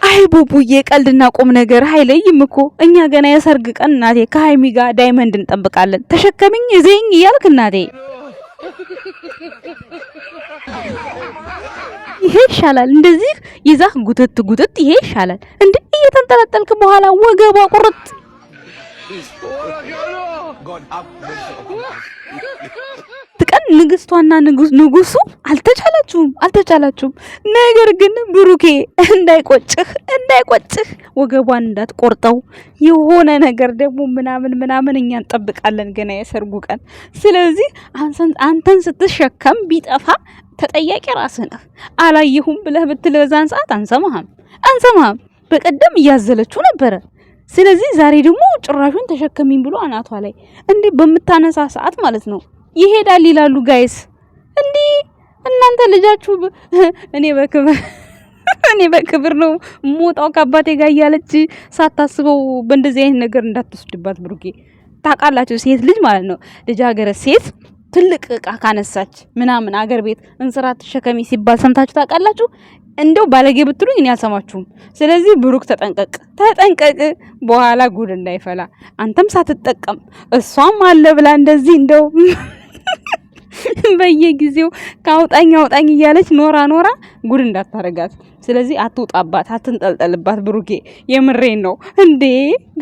አይ ቡቡዬ ቀልድና ቁም ነገር አይለይም እኮ እኛ ገና የሰርግ ቀን እናቴ ከሃይሚ ጋር ዳይመንድ እንጠብቃለን። ተሸከሚኝ እዘኝ እያልክ እናቴ ይሄ ይሻላል። እንደዚህ ይዛህ ጉትት ይሄ ይሻላል። እንዴ እየተንጠለጠልክ በኋላ ወገቧ ቁርጥ ትቀን ንግስቷና ንጉሱ አልተቻላችሁም። ነገር ግን ብሩኬ እንዳይቆጭህ ወገቧን እንዳትቆርጠው የሆነ ነገር ደግሞ ምናምን እኛ እንጠብቃለን ገና የሰርጉ ቀን። ስለዚህ አንተን ስትሸከም ቢጠፋ ተጠያቂ ራስህ ነህ። አላየሁም ብለህ ብትል በዛን ሰዓት አንሰማህም። በቀደም እያዘለችው ነበረ። ስለዚህ ዛሬ ደግሞ ጭራሹን ተሸከሚኝ ብሎ አናቷ ላይ እንዴ በመታነሳ ሰዓት ማለት ነው ይሄዳል ይላሉ ጋይስ። እንዴ እናንተ ልጃችሁ እኔ በክብር ነው ሞጣው ከአባቴ ጋር እያለች ሳታስበው በእንደዚህ አይነት ነገር እንዳትወስድባት ብሩኬ። ታውቃላችሁ ሴት ልጅ ማለት ነው ልጃገረድ ሴት ትልቅ ዕቃ ካነሳች ምናምን አገር ቤት እንስራ ተሸከሚ ሲባል ሰምታችሁ ታውቃላችሁ? እንደው ባለጌ ብትሉኝ እኔ አልሰማችሁም። ስለዚህ ብሩክ ተጠንቀቅ በኋላ ጉድ እንዳይፈላ አንተም ሳትጠቀም እሷም አለ ብላ እንደዚህ እንደው በየጊዜው ካውጣኝ እያለች ኖራ ጉድ እንዳታረጋት። ስለዚህ አትውጣባት፣ አትንጠልጠልባት ብሩኬ። የምሬን ነው እንዴ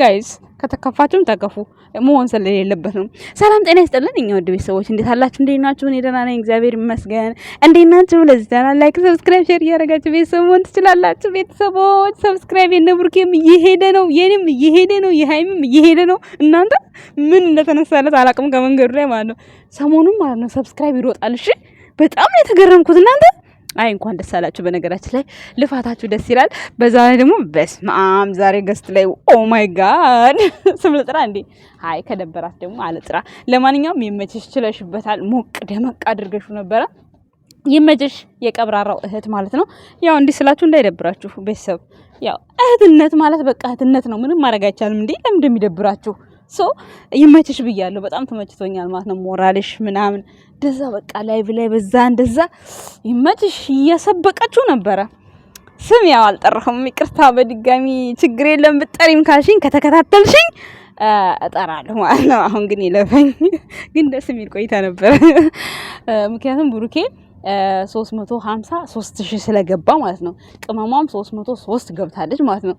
ጋይስ። ከተከፋችሁም ተከፉ መሆን ስለሌለበት ነው። ሰላም ጤና ይስጥልን እኛ ወድ ቤተሰቦች እንዴት አላችሁ? እንዴት ናችሁ? እኔ ደህና ነኝ እግዚአብሔር ይመስገን። እንዴት ናችሁ? ለዚህ ቻናል ላይክ፣ ሰብስክራይብ፣ ሼር እያደረጋችሁ ቤተሰብ መሆን ትችላላችሁ። ቤተሰቦች ሰብስክራይብ የነ ብሩኬም እየሄደ ነው፣ የኔም እየሄደ ነው፣ የሃይምም እየሄደ ነው። እናንተ ምን እንደተነሳለት አላቅም ከመንገዱ ላይ ማለት ነው። ሰሞኑን ማለት ነው ሰብስክራይብ ይሮጣል። እሺ በጣም ነው የተገረምኩት እናንተ። አይ እንኳን ደስ አላችሁ። በነገራችን ላይ ልፋታችሁ ደስ ይላል። በዛ ላይ ደግሞ በስማም ዛሬ ገስት ላይ ኦ ማይ ጋድ ስም ልጥራ እንዴ? አይ ከደበራት ደግሞ አልጥራ። ለማንኛውም ይመችሽ፣ ችለሽበታል። ሞቅ ደመቅ አድርገሽ ነበረ። ይመችሽ የቀብራራው እህት ማለት ነው። ያው እንዲህ ስላችሁ እንዳይደብራችሁ ቤተሰብ። ያው እህትነት ማለት በቃ እህትነት ነው። ምንም ማድረግ አይቻልም። እንዴ ለምን እንደሚደብራችሁ ይመችሽ ብያለሁ። በጣም ተመችቶኛል ማለት ነው። ሞራልሽ ምናምን ደዛ በቃ ላይቭ ላይ በዛ እንደዛ ይመችሽ። እየሰበቀችሁ ነበረ። ስም ያው አልጠራሁም፣ ይቅርታ በድጋሚ ችግር የለም። ብጠሪም ካልሽኝ ከተከታተልሽኝ እጠራለሁ ማለት ነው። አሁን ግን ይለፈኝ። ግን ደስ የሚል ቆይታ ነበረ። ምክንያቱም ብሩኬ 353,000 ስለገባ ማለት ነው። ቅመሟም 303 ገብታለች ማለት ነው።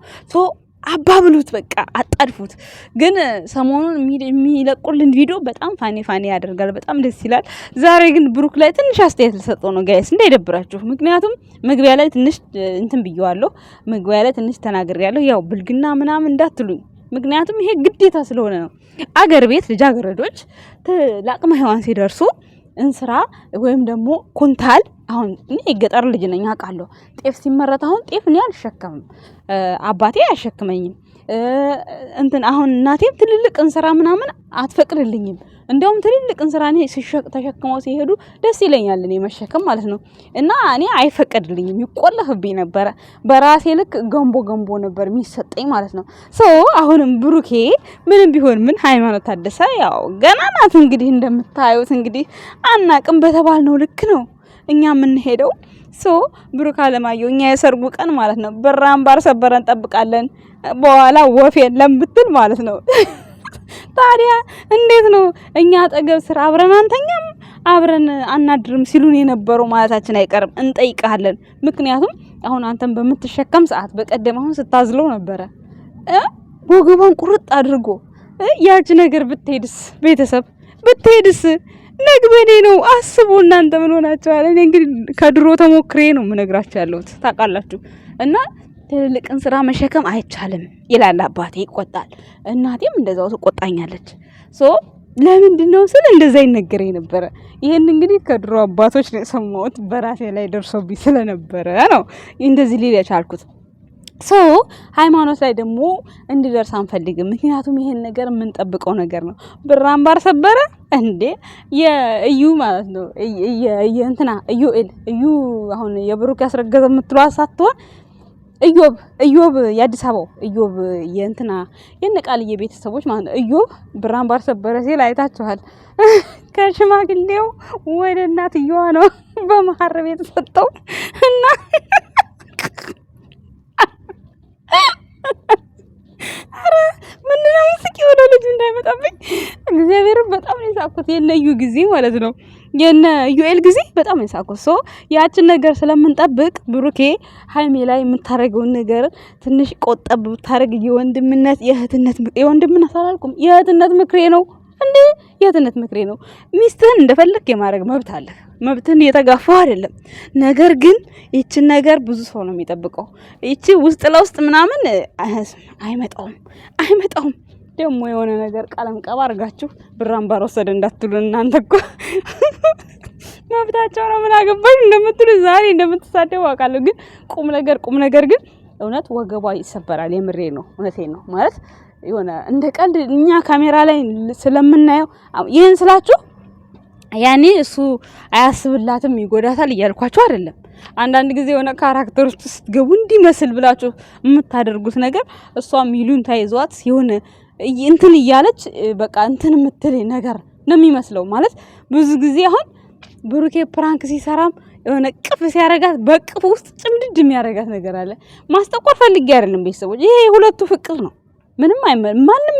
አባብሉት በቃ አጣድፉት። ግን ሰሞኑን የሚለቁልን ቪዲዮ በጣም ፋኒ ያደርጋል። በጣም ደስ ይላል። ዛሬ ግን ብሩክ ላይ ትንሽ አስተያየት ልሰጠው ነው ጋይስ፣ እንዳይደብራችሁ። ምክንያቱም መግቢያ ላይ ትንሽ እንትን ብየዋለሁ፣ መግቢያ ላይ ትንሽ ተናግሬያለሁ። ያው ብልግና ምናምን እንዳትሉኝ፣ ምክንያቱም ይሄ ግዴታ ስለሆነ ነው። አገር ቤት ልጃገረዶች ለአቅመ ሔዋን ሲደርሱ እንስራ ወይም ደግሞ ኩንታል፣ አሁን እኔ የገጠር ልጅ ነኝ አውቃለሁ። ጤፍ ሲመረት አሁን ጤፍ እኔ አልሸከምም፣ አባቴ አያሸክመኝም። እንትን አሁን እናቴም ትልልቅ እንስራ ምናምን አትፈቅድልኝም። እንደውም ትልልቅ እንስራ እኔ ተሸክመው ሲሄዱ ደስ ይለኛል እኔ መሸከም ማለት ነው። እና እኔ አይፈቀድልኝም፣ ይቆለፍብኝ ነበረ። በራሴ ልክ ገንቦ ነበር የሚሰጠኝ ማለት ነው። አሁንም ብሩኬ ምንም ቢሆን ምን ሃይማኖት ታደሰ ያው ገና ናት እንግዲህ፣ እንደምታዩት እንግዲህ አናቅም በተባልነው ልክ ነው እኛ የምንሄደው። ብሩክ አለማየሁ እኛ የሰርጉ ቀን ማለት ነው ብር አምባር ሰበረን እንጠብቃለን። በኋላ ወፍ የለም ብትል ማለት ነው። ታዲያ እንዴት ነው እኛ አጠገብ ስራ አብረን አንተኛም አብረን አናድርም ሲሉን የነበረው ማለታችን አይቀርም። እንጠይቃለን። ምክንያቱም አሁን አንተን በምትሸከም ሰዓት በቀደም አሁን ስታዝለው ነበረ ወገቧን ቁርጥ አድርጎ ያቺ ነገር ብትሄድስ፣ ቤተሰብ ብትሄድስ ነግበኔ ነው። አስቡ እናንተ ምን ሆናችኋል? እኔ እንግዲህ ከድሮ ተሞክሬ ነው የምነግራችሁ ያለሁት ታውቃላችሁ። እና ትልልቅን ስራ መሸከም አይቻልም ይላል አባቴ፣ ይቆጣል። እናቴም እንደዛው ትቆጣኛለች። ለምንድን ነው ስለ እንደዛ ይነገረኝ ነበረ። ይሄን እንግዲህ ከድሮ አባቶች ነው የሰማሁት፣ በራሴ ላይ ደርሶብኝ ስለነበረ ነው እንደዚህ ሊል የቻልኩት። ሃይማኖት ላይ ደግሞ እንዲደርስ አንፈልግም። ምክንያቱም ይሄን ነገር የምንጠብቀው ነገር ነው። ብር አምባር ሰበረ እንዴ የእዩ ማለት ነው የእንትና እዩ አሁን የብሩክ ያስረገዘ የምትሏ ሳትሆን ኢዮብ የአዲስ አበባው ኢዮብ የእንትና የነቃልዬ ቤተሰቦች ማለት ነው። ኢዮብ ብር አምባር ሰበረ ሲል አይታችኋል። ከሽማግሌው ወደ እናትየዋ ነው በመሐረብ የተሰጠው እና አረ ምንድነው ምስኪ ወደ ልጅ እንዳይመጣብኝ እግዚአብሔርን በጣም ነው የሳኩት። የነዩ ጊዜ ማለት ነው የነ ዩኤል ጊዜ በጣም ነው የሳኩት። ሶ ያችን ነገር ስለምንጠብቅ ብሩኬ ሃይሜ ላይ የምታረገውን ነገር ትንሽ ቆጠብ ብታረግ የወንድምነት የወንድምነት አላልኩም የእህትነት ምክሬ ነው እንዴ የእህትነት ምክሬ ነው። ሚስትህን እንደፈለክ የማድረግ መብት አለ። መብትን እየተጋፋው አይደለም። ነገር ግን ይችን ነገር ብዙ ሰው ነው የሚጠብቀው። ይቺ ውስጥ ለውስጥ ምናምን አይመጣውም። ደግሞ የሆነ ነገር ቀለም ቀባ አርጋችሁ ብራን ባልወሰደ እንዳትሉ እናንተ እኮ መብታቸው ነው። ምን አገባሽ እንደምትሉ ዛሬ እንደምትሳደቡ አውቃለሁ። ግን ቁም ነገር ግን እውነት ወገቧ ይሰበራል። የምሬ ነው። እውነቴን ነው ማለት የሆነ እንደ ቀልድ እኛ ካሜራ ላይ ስለምናየው ይሄን ስላችሁ ያኔ እሱ አያስብላትም ይጎዳታል እያልኳችሁ አይደለም። አንዳንድ ጊዜ የሆነ ካራክተር ውስጥ ስትገቡ እንዲመስል ብላችሁ የምታደርጉት ነገር እሷ ሚሉን ታይዟት የሆነ እንትን እያለች በቃ እንትን የምትል ነገር ነው የሚመስለው። ማለት ብዙ ጊዜ አሁን ብሩኬ ፕራንክ ሲሰራም የሆነ ቅፍ ሲያረጋት በቅፍ ውስጥ ጭምድድ የሚያረጋት ነገር አለ። ማስጠቆር ፈልጌ አይደለም ቤተሰቦች፣ ይሄ ሁለቱ ፍቅር ነው። ማንም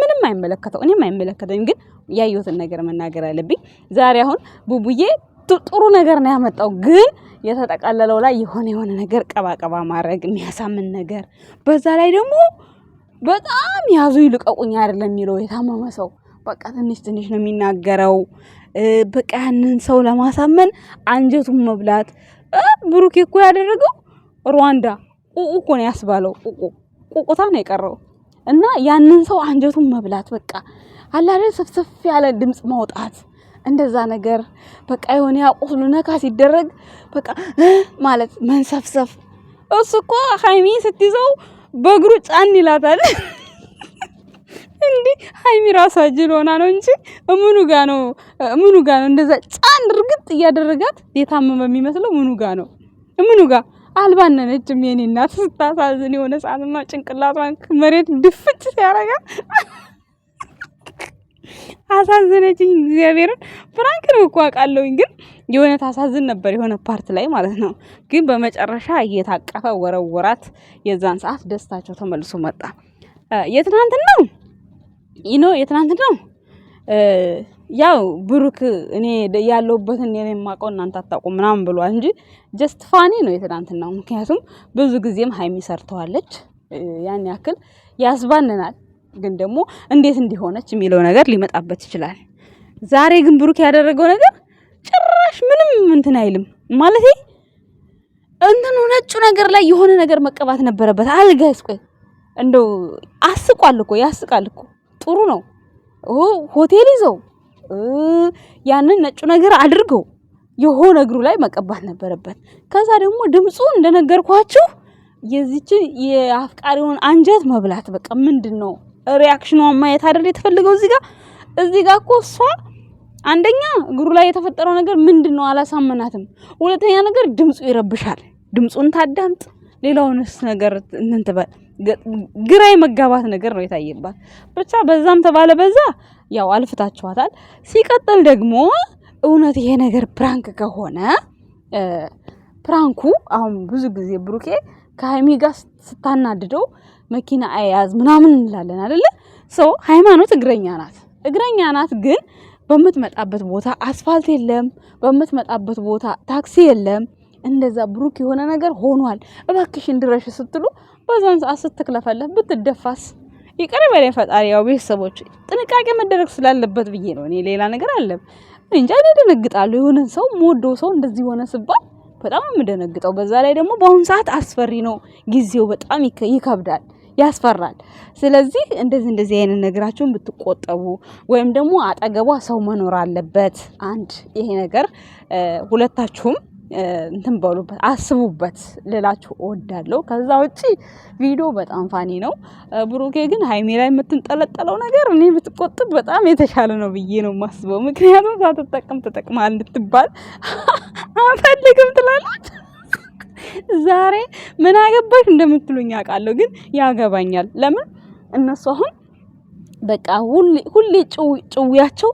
ምንም አይመለከተው፣ እኔም አይመለከተኝ። ግን ያየሁትን ነገር መናገር አለብኝ። ዛሬ አሁን ቡቡዬ ጥሩ ነገር ነው ያመጣው። ግን የተጠቃለለው ላይ የሆነ ነገር ቀባቀባ ማድረግ የሚያሳምን ነገር፣ በዛ ላይ ደግሞ በጣም ያዙ ይልቀቁኝ አይደለም የሚለው የታመመ ሰው በቃ ትንሽ ነው የሚናገረው። በቃ ያንን ሰው ለማሳመን አንጀቱን መብላት። ብሩኬ እኮ ያደረገው ሩዋንዳ ቁቁ እኮ ነው ያስባለው። ቁቁታ ነው የቀረው እና ያንን ሰው አንጀቱን መብላት በቃ አላለ ሰፍሰፍ ያለ ድምጽ ማውጣት እንደዛ ነገር በቃ የሆነ ያቆስሉ ነካ ሲደረግ በቃ ማለት መንሰፍሰፍ። እሱ እኮ ሃይሚ ስትይዘው በእግሩ ጫን ይላታል እንዴ። ሃይሚ ራሷ ጅል ሆና ነው እንጂ ምኑ ጋ ነው እንደዛ ጫን እርግጥ እያደረጋት የታመመ የሚመስለው ምኑ ጋ አልባነነችም። የኔ እናት ስታሳዝን የሆነ ሰዓትማ ጭንቅላቷን መሬት ድፍጭ ሲያረጋት አሳዘነችኝ። እግዚአብሔርን ፍራንክ ነው እኮ አውቃለሁኝ፣ ግን የሆነ ታሳዝን ነበር የሆነ ፓርት ላይ ማለት ነው። ግን በመጨረሻ እየታቀፈ ወረወራት። የዛን ሰዓት ደስታቸው ተመልሶ መጣ። የትናንትናው ያው ብሩክ እኔ ያለውበትን እኔ የማውቀው እናንተ አታውቁም ምናምን ብሏል እንጂ ጀስት ፋኒ ነው የትናንትናው። ምክንያቱም ብዙ ጊዜም ሃይሚ ሰርተዋለች፣ ያን ያክል ያስባንናል። ግን ደግሞ እንዴት እንዲሆነች የሚለው ነገር ሊመጣበት ይችላል። ዛሬ ግን ብሩክ ያደረገው ነገር ጭራሽ ምንም እንትን አይልም ማለት እንትኑ ነጩ ነገር ላይ የሆነ ነገር መቀባት ነበረበት። አልጋይስ ቆይ እንደው ያስቃል እኮ ጥሩ ነው። ሆቴል ይዘው ያንን ነጩ ነገር አድርገው የሆነ እግሩ ላይ መቀባት ነበረበት። ከዛ ደግሞ ድምፁ እንደነገርኳችሁ የዚችን የአፍቃሪውን አንጀት መብላት በቃ ምንድነው ሪአክሽኗን ማየት አይደል የተፈለገው። እዚህ ጋር እኮ እሷ አንደኛ እግሩ ላይ የተፈጠረው ነገር ምንድነው አላሳመናትም። ሁለተኛ ነገር ድምፁ ይረብሻል። ድምፁን ታዳምጥ፣ ሌላውንስ ነገር እንትበል። ግራ የመጋባት ነገር ነው የታየባት። ብቻ በዛም ተባለ በዛ ያው አልፍታችኋታል። ሲቀጥል ደግሞ እውነት ይሄ ነገር ፕራንክ ከሆነ ፕራንኩ አሁን ብዙ ጊዜ ብሩኬ ከሃይሚ ጋር ስታናድደው መኪና አያያዝ ምናምን እንላለን አይደለ? ሰው ሃይማኖት እግረኛ ናት። ግን በምትመጣበት ቦታ አስፋልት የለም፣ በምትመጣበት ቦታ ታክሲ የለም። እንደዛ ብሩክ የሆነ ነገር ሆኗል እባክሽን ድረሽ ስትሉ በዛን ሰዓት ስትክለፈለፍ ብትደፋስ ይቅር በላይ ፈጣሪ። ያው ቤተሰቦች ጥንቃቄ መደረግ ስላለበት ብዬ ነው። እኔ ሌላ ነገር አለም እንጃ ደነግጣለሁ። የሆነ ሰው ሞዶ ሰው እንደዚህ ሆነ ሲባል በጣም የምደነግጠው። በዛ ላይ ደግሞ በአሁን ሰዓት አስፈሪ ነው ጊዜው፣ በጣም ይከብዳል፣ ያስፈራል። ስለዚህ እንደዚህ አይነት ነገራችሁን ብትቆጠቡ፣ ወይም ደግሞ አጠገቧ ሰው መኖር አለበት። አንድ ይሄ ነገር ሁለታችሁም እንትን በሉበት፣ አስቡበት ልላችሁ እወዳለሁ። ከዛ ውጪ ቪዲዮ በጣም ፋኒ ነው። ብሩኬ ግን ሃይሜ ላይ የምትንጠለጠለው ነገር እኔ ብትቆጥብ በጣም የተሻለ ነው ብዬ ነው የማስበው። ምክንያቱም ሳትጠቀም ተጠቅማል እንድትባል አንፈልግም ትላለች። ዛሬ ምን አገባሽ እንደምትሉኝ አውቃለሁ፣ ግን ያገባኛል። ለምን እነሱ አሁን በቃ ሁሌ ጭውያቸው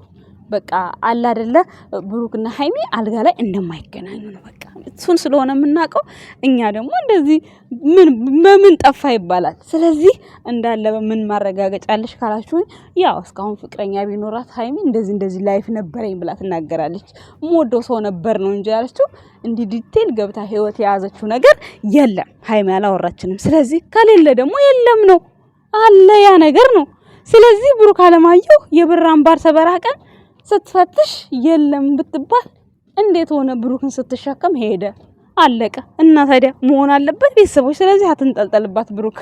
በቃ አለ አይደለ ብሩክና ሃይሚ አልጋ ላይ እንደማይገናኙ ነው በቃ እሱን ስለሆነ የምናውቀው እኛ ደግሞ እንደዚህ ምን ጠፋ ይባላል። ስለዚህ እንዳለ ምን ማረጋገጫለሽ ካላችሁኝ ያው እስካሁን ፍቅረኛ ቢኖራት ሃይሚ እንደዚህ ላይፍ ነበረኝ ብላ ትናገራለች። ሞዶ ሰው ነበር ነው እንጂ ያለችው እንዲህ ዲቴል ገብታ ህይወት የያዘችው ነገር የለም። ሃይሚ አላወራችንም። ስለዚህ ከሌለ ደግሞ የለም ነው አለ ያ ነገር ነው። ስለዚህ ብሩክ አለማየሁ የብር አምባር ሰበራ ቀን ስትፈትሽ የለም ብትባል እንዴት ሆነ? ብሩክን ስትሸከም ሄደ አለቀ። እና ታዲያ መሆን አለበት ቤተሰቦች። ስለዚህ አትንጠልጠልባት ብሩክ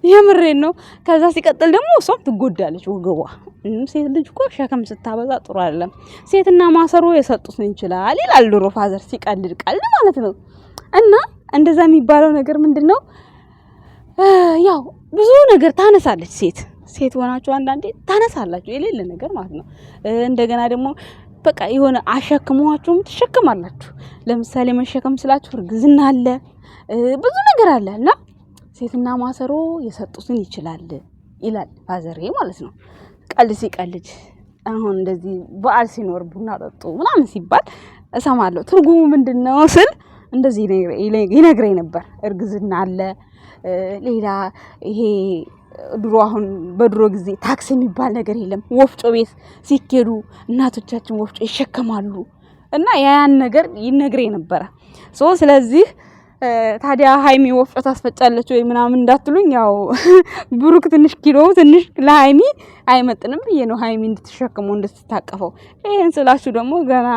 የምሬን ነው። ከዛ ሲቀጥል ደግሞ እሷም ትጎዳለች ወገቧ። ሴት ልጅ እኮ ሸከም ስታበዛ ጥሩ አይደለም። ሴትና ማሰሮ የሰጡትን ይችላል ይላል ድሮ ፋዘር ሲቀልድ ቀልድ ማለት ነው። እና እንደዛ የሚባለው ነገር ምንድነው? ያው ብዙ ነገር ታነሳለች ሴት ሆናችሁ አንዳንዴ ታነሳላችሁ የሌለ ነገር ማለት ነው። እንደገና ደግሞ በቃ የሆነ አሸክሟችሁም ትሸከማላችሁ። ለምሳሌ መሸከም ስላችሁ እርግዝና አለ ብዙ ነገር አለ እና ሴትና ማሰሮ የሰጡትን ይችላል ይላል ፋዘሬ ማለት ነው። ቀልድ ሲቀልድ አሁን እንደዚህ በዓል ሲኖር ቡና ጠጡ ምናምን ሲባል እሰማለሁ። ትርጉሙ ምንድነው ስል እንደዚህ ይነግረኝ ነበር። እርግዝና አለ ሌላ ይሄ ድሮ አሁን በድሮ ጊዜ ታክሲ የሚባል ነገር የለም። ወፍጮ ቤት ሲኬዱ እናቶቻችን ወፍጮ ይሸከማሉ እና ያን ነገር ይነግረኝ ነበር። ስለዚህ ታዲያ ሃይሚ ወፍጮ ታስፈጫለች ወይ ምናምን እንዳትሉኝ፣ ያው ብሩክ ትንሽ ኪሎ ትንሽ ለሃይሚ አይመጥንም ብዬ ነው ሃይሚ እንድትሸከመው እንድትታቀፈው። ይሄን ስላችሁ ደግሞ ገና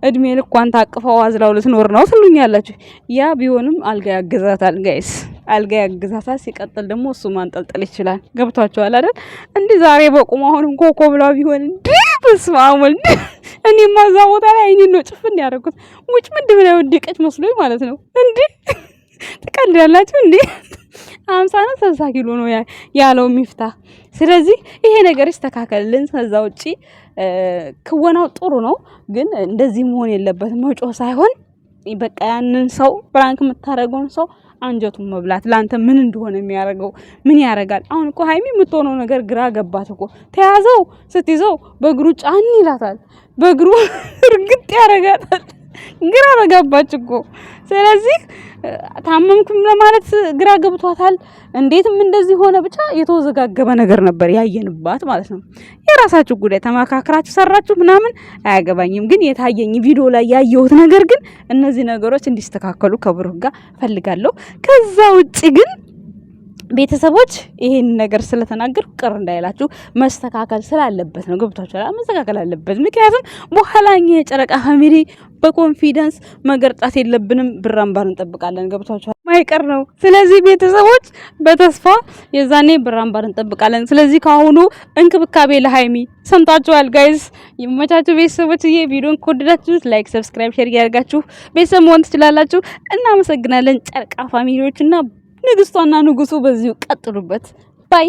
እድሜ ልኳን ታቅፈው አዝላው ልትኖር ነው ትሉኛላችሁ። ያ ቢሆንም አልጋ ያግዛታል ጋይስ፣ አልጋ ያግዛታል። ሲቀጥል ደግሞ እሱ ማንጠልጠል ይችላል። ገብቷችኋል አይደል? እንዲህ ዛሬ በቁም አሁን ኮኮ ብላ ቢሆን እንዴ በስማሙል እኔ ማዛ ቦታ ላይ አይኔ ነው ጭፍን ያደረኩት። ውጭ ምንድን ነው ወደቀች መስሎኝ ማለት ነው። እንዴ ትቀልዳላችሁ እንዴ? 50 ነው 60 ኪሎ ነው ያለው ሚፍታ። ስለዚህ ይሄ ነገር ይስተካከልልን። ከዛ ውጪ ክወናው ጥሩ ነው፣ ግን እንደዚህ መሆን የለበትም። መጮህ ሳይሆን በቃ ያንን ሰው ፍራንክ የምታረገውን ሰው አንጀቱን መብላት ላንተ ምን እንደሆነ የሚያረጋው ምን ያረጋል? አሁን እኮ ሃይሚ የምትሆነው ነገር ግራ ገባት እኮ። ተያዘው ስትይዘው በእግሩ ጫን ይላታል፣ በእግሩ እርግጥ ያረጋታል። ግራ ተጋባች እኮ። ስለዚህ ታመምኩም ለማለት ግራ ገብቷታል። እንዴትም እንደዚህ ሆነ ብቻ የተወዘጋገበ ነገር ነበር ያየንባት ማለት ነው። የራሳችሁ ጉዳይ ተማካክራችሁ ሰራችሁ ምናምን አያገባኝም። ግን የታየኝ ቪዲዮ ላይ ያየሁት ነገር ግን እነዚህ ነገሮች እንዲስተካከሉ ከብሩክ ጋር ፈልጋለሁ። ከዛ ውጪ ግን ቤተሰቦች ይሄን ነገር ስለተናገር ቅር እንዳይላችሁ መስተካከል ስላለበት ነው። ገብቷችኋል? መስተካከል አለበት። ምክንያቱም በኋላኛ የጨረቃ ፋሚሊ በኮንፊደንስ መገርጣት የለብንም። ብር አምባር እንጠብቃለን። ገብቷችኋል? ማይቀር ነው። ስለዚህ ቤተሰቦች በተስፋ የዛኔ ብር አምባር እንጠብቃለን። ስለዚህ ካሁኑ እንክብካቤ ለሃይሚ ሰምታችኋል ጋይስ። ይመቻችሁ ቤተሰቦች። ይሄ ቪዲዮን ከወደዳችሁት ላይክ፣ ሰብስክራይብ፣ ሼር ያደርጋችሁ ቤተሰብ መሆን ትችላላችሁ። እናመሰግናለን ጨረቃ ፋሚሊዎችና ንግስቷና ንጉሱ በዚሁ ቀጥሉበት ባይ